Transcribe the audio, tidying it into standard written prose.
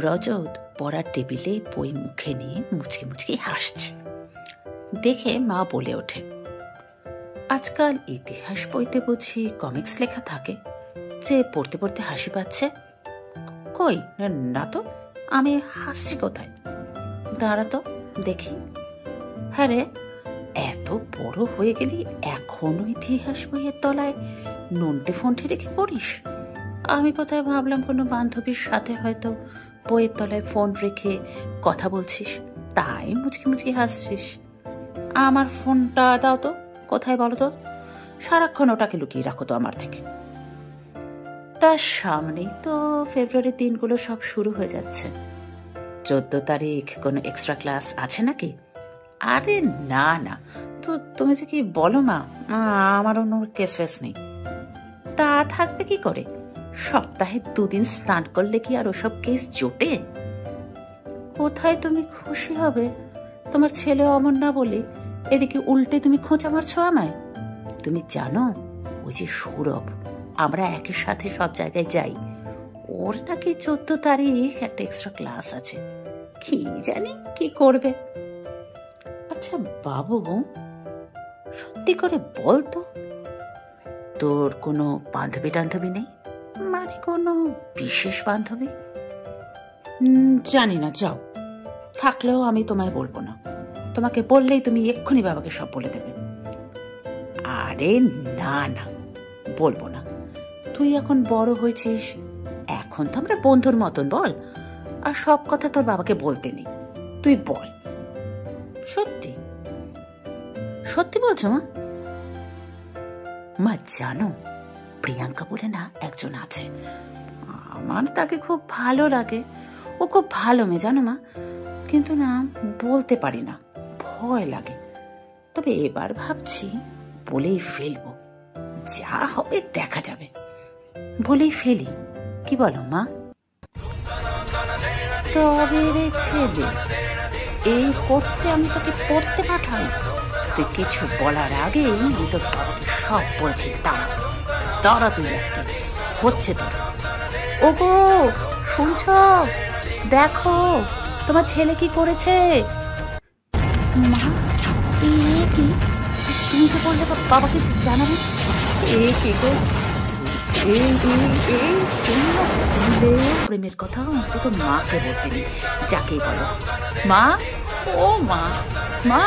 রজত পড়ার টেবিলে বই মুখে নিয়ে মুচকি মুচকি হাসছে দেখে মা বলে ওঠে, আজকাল ইতিহাস বইতে বুঝি কমিক্স লেখা থাকে যে পড়তে পড়তে হাসি পাচ্ছে? কই না তো, আমি হাসছি কোথায়? দাঁড়া তো দেখি। হ্যাঁ রে, এত বড় হয়ে গেলি এখনো ইতিহাস বইয়ের তলায় নন্টে ফন্টে রেখে পড়িস? আমি কোথায় ভাবলাম কোনো বান্ধবীর সাথে হয়তো বইয়ের তলায় ফোন রেখে কথা বলছিস, তাই মুচকি মুচকি হাসছিস। আমার ফোনটা দাও তো, কোথায় বলো তো? সারাক্ষণ ওটাকে লুকিয়ে রাখো তো আমার থেকে। তার সামনেই তো ফেব্রুয়ারির দিনগুলো সব শুরু হয়ে যাচ্ছে। 14 তারিখ কোনো এক্সট্রা ক্লাস আছে নাকি? আরে না না, তো তুমি যে কি বলো মা, আমার অন্য কেস ফেস নেই। তা থাকবে কি করে? সপ্তাহে 2 দিন স্নান করলে কি আর ওসব কেস জোটে? কোথায় তুমি খুশি হবে তোমার ছেলে অমর না বলে, এদিকে উল্টে তুমি খোঁচা মারছো আমায়। তুমি জানো ওই যে সৌরভ, আমরা একই সাথে সব জায়গায় যাই, ওর নাকি 14 তারিখ একটা এক্সট্রা ক্লাস আছে। কি জানি কি করবে। আচ্ছা বাবু, সত্যি করে বল তো, তোর কোনো বান্ধবী টান্ধবী নেই? মানে কোনো বিশেষ বান্ধবী? জানি না, যাও। থাকলেও আমি তোমায় বলবো না, তোমাকে বললেই তুমি এক্ষুনি বাবাকে সব বলে দেবে। আরে না না, বলবো না। তুই এখন বড় হয়েছিস, এখন তো আমরা বন্ধুর মতন, বল। আর সব কথা তোর বাবাকে বলতে নেই, তুই বল। সত্যি সত্যি বলছো মা? মা জানো, প্রিয়াঙ্কা বলে না একজন আছে, আমার তাকে খুব ভালো লাগে। ও খুব ভালো মেয়ে জানো মা, কিন্তু না বলতে পারি না, ভয় লাগে। তবে এবার ভাবছি বলেই ফেলবো, যা হবে দেখা যাবে। বলেই ফেলি, কি বলো মা? তবে রে ছেলে, এই করতে আমি তোকে পড়তে পাঠাই, তুই কিছু বলার আগেই আমি তোর বাবাকে সব বলছি। তারা তুই আজকে হচ্ছে তোর। ওগো শুনছ, দেখো তোমার ছেলে কি করেছে। মা কি তুমি যে বললে বাবাকে জানাবে? কি গো, প্রেমের কথা অন্তত মাকে বলতে নেই, যাকেই বলো। মা, ও মা, মা।